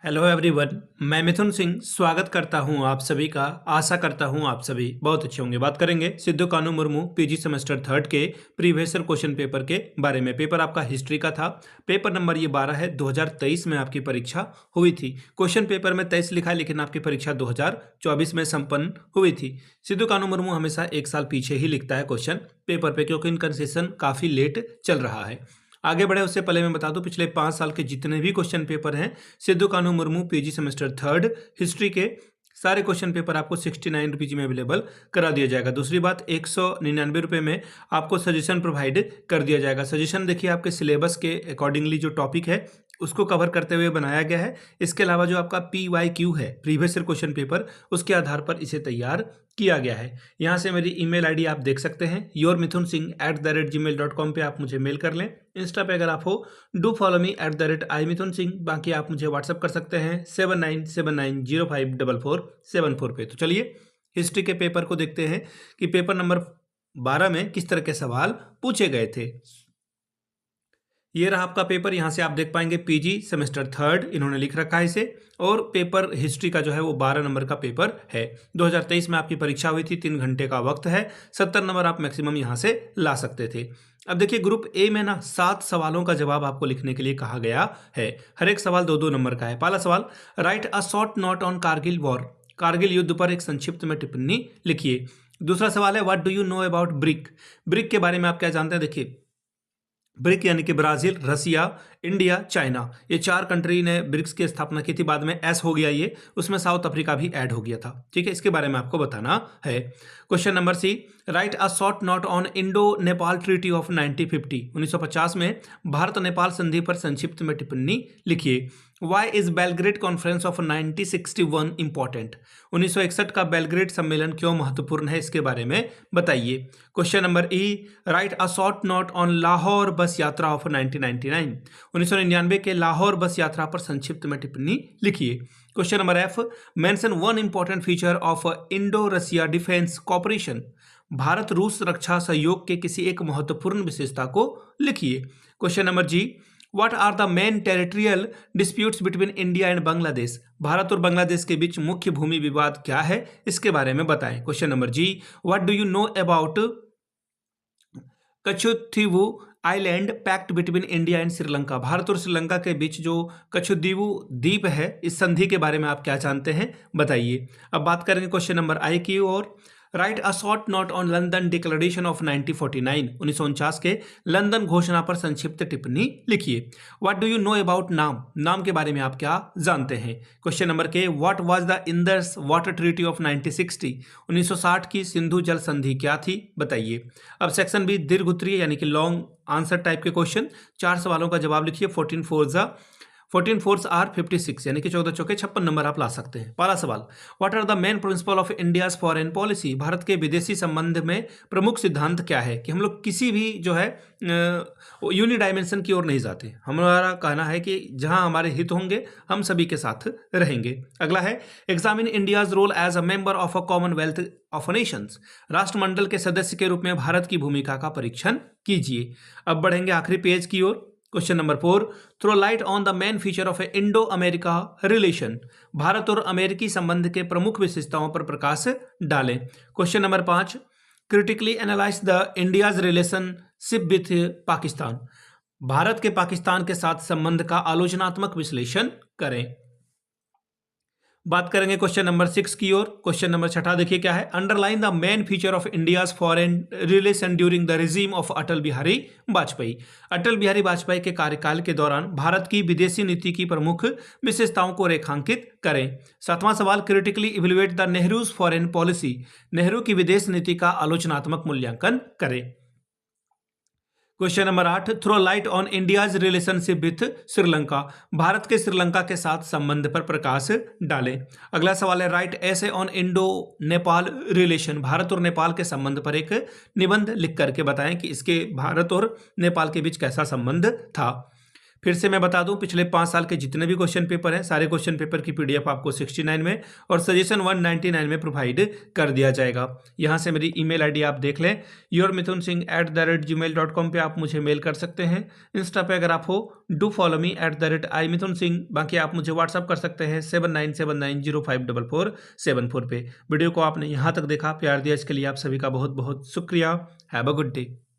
Hello everyone. मैं मिथुन सिंह स्वागत करता हूं आप सभी का। आशा करता हूं आप सभी बहुत अच्छे होंगे। बात करेंगे Sidhu Kanhu Murmu PG semester third के प्रीवियस ईयर क्वेश्चन पेपर के बारे में। पेपर आपका हिस्ट्री का था। पेपर नंबर ये 12 है। 2023 में आपकी परीक्षा हुई थी। क्वेश्चन पेपर में 23 लिखा है, लेकिन आपकी परीक्षा 2024 में संपन्न हुई थी। सिद्धू कान्हू मुर्मू हमेशा एक साल पीछे ही लिखता है क्वेश्चन पेपर पे, क्योंकि इनका सेशन काफ़ी लेट चल रहा है। आगे बढ़े उससे पहले मैं बता दूं, पिछले 5 साल के जितने भी क्वेश्चन पेपर हैं Sidhu Kanhu Murmu PG semester third history के सारे क्वेश्चन पेपर आपको 69 रुपीज में अवेलेबल करा दिया जाएगा। दूसरी बात, 199 रुपये में आपको सजेशन प्रोवाइड कर दिया जाएगा। सजेशन देखिए आपके सिलेबस के अकॉर्डिंगली जो टॉपिक है उसको कवर करते हुए बनाया गया है। इसके अलावा जो आपका PYQ है, प्रीवियस ईयर क्वेश्चन पेपर, उसके आधार पर इसे तैयार किया गया है। यहाँ से मेरी ईमेल आईडी आप देख सकते हैं, yourmithunsingh@gmail.com पे आप मुझे मेल कर लें। इंस्टा पे अगर आप हो, डू फॉलो मी @imithunsingh। बाकी आप मुझे व्हाट्सअप कर सकते हैं 7979054474 पे। तो चलिए हिस्ट्री के पेपर को देखते हैं कि पेपर नंबर 12 में किस तरह के सवाल पूछे गए थे। ये रहा आपका पेपर। यहाँ से आप देख पाएंगे पीजी सेमेस्टर थर्ड इन्होंने लिख रखा है इसे, और पेपर हिस्ट्री का जो है वो 12 नंबर का पेपर है। 2023 में आपकी परीक्षा हुई थी। 3 घंटे का वक्त है। 70 नंबर आप मैक्सिमम यहाँ से ला सकते थे। अब देखिए ग्रुप ए में ना 7 सवालों का जवाब आपको लिखने के लिए कहा गया है। हर एक सवाल 2-2 नंबर का है। पहला सवाल, right a short note on Kargil war. Kargil युद्ध पर एक संक्षिप्त में टिप्पणी लिखिए। दूसरा सवाल है, what do you know about brick. Brick के बारे में आप क्या जानते हैं। देखिए ब्रिक यानी कि ब्राजील, रसिया, इंडिया, चाइना, ये 4 कंट्री ने ब्रिक्स की स्थापना की थी। बाद में एस हो गया ये, उसमें साउथ अफ्रीका भी ऐड हो गया था। ठीक है, इसके बारे में आपको बताना है। Question number C, write a short note on Indo Nepal treaty of 1950। 1950 में भारत नेपाल संधि पर संक्षिप्त में टिप्पणी लिखिए। Why is Belgrade conference of 1961 important. 1961 का बेलग्रेड सम्मेलन क्यों महत्वपूर्ण है, इसके बारे में बताइए। Question number E, right a short note on Lahore बस यात्रा ऑफ 1999। 1999 के लाहौर बस यात्रा पर संक्षिप्त में टिप्पणी लिखिए। Question number F, mention one important feature of Indo Russia defence cooperation. Bharat रूस रक्षा सहयोग के किसी एक महत्वपूर्ण विशेषता को लिखिए। Question number G, what are the main territorial disputes between India and Bangladesh. Bharat और बांग्लादेश के बीच मुख्य भूमि विवाद क्या है, इसके बारे में बताएं। Question number G, what do you know about Katchatheevu island pact between India and Sri Lanka. Bharat और श्रीलंका के बीच जो कच्छुद्दीवु द्वीप है, इस संधि के बारे में आप क्या जानते हैं, बताइए। अब बात करेंगे क्वेश्चन नंबर आई की ओर। Write a short note on London declaration of 1949। 1949 के लंदन घोषणा पर संक्षिप्त टिप्पणी लिखिए। What do you know about NAM. NAM के बारे में आप क्या जानते हैं। Question number K, what was the Indus water treaty of 1960। 1960 की सिंधु जल संधि क्या थी, बताइए। अब सेक्शन बी, दीर्घ उत्तरीय यानी कि लॉन्ग आंसर टाइप के क्वेश्चन। 4 सवालों का जवाब लिखिए। 14 फोर्स आर 56 यानी कि 14 चौके 56 नंबर आप ला सकते हैं। पहला सवाल, what are the main principle of India's foreign policy. Bharat के विदेशी संबंध में प्रमुख सिद्धांत क्या है, कि हम लोग किसी भी जो है यूनिडायमेंशन की ओर नहीं जाते। हमारा कहना है कि जहां हमारे हित होंगे हम सभी के साथ रहेंगे। अगला है, examine India's role as a member of a Commonwealth of Nations. राष्ट्रमंडल के सदस्य के रूप में भारत की भूमिका का परीक्षण कीजिए। अब बढ़ेंगे आखिरी पेज की ओर। Question number 4, throw light on the main feature of a Indo America relation. Bharat और अमेरिकी संबंध के प्रमुख विशेषताओं पर प्रकाश डालें। Question number 5, critically analyse the India's relationship with Pakistan. Bharat के पाकिस्तान के साथ संबंध का आलोचनात्मक विश्लेषण करें। बात करेंगे क्वेश्चन नंबर 6 की ओर। क्वेश्चन नंबर 6 देखिए क्या है, underline the main feature of India's foreign relation during the regime of Atal Bihari Vajpayee. Atal Bihari Vajpayee के कार्यकाल के दौरान भारत की विदेशी नीति की प्रमुख विशेषताओं को रेखांकित करें। 7वां सवाल, critically evaluate the Nehru's foreign policy. Nehru की विदेश नीति का आलोचनात्मक मूल्यांकन करें। Question number 8, throw light on India's relationship with Sri Lanka. Bharat के श्रीलंका के साथ संबंध पर प्रकाश डालें। अगला सवाल है, राइट ऐसे on Indo Nepal relation. Bharat और नेपाल के संबंध पर एक निबंध लिख करके बताएं कि इसके भारत और नेपाल के बीच कैसा संबंध था। फिर से मैं बता दूं, पिछले 5 साल के जितने भी क्वेश्चन पेपर हैं, सारे क्वेश्चन पेपर की पीडीएफ आपको 69 में और सजेशन 199 में प्रोवाइड कर दिया जाएगा। यहाँ से मेरी ईमेल आईडी आप देख लें, yourmithunsingh@gmail.com पे आप मुझे मेल कर सकते हैं। इंस्टा पे अगर आप हो, डू फॉलो मी @imithunsingh। बाकी आप मुझे व्हाट्सअप कर सकते हैं 7979054474 पे। वीडियो को आपने यहाँ तक देखा, प्यार दिया, इसके लिए आप सभी का बहुत बहुत शुक्रिया। Have a good day.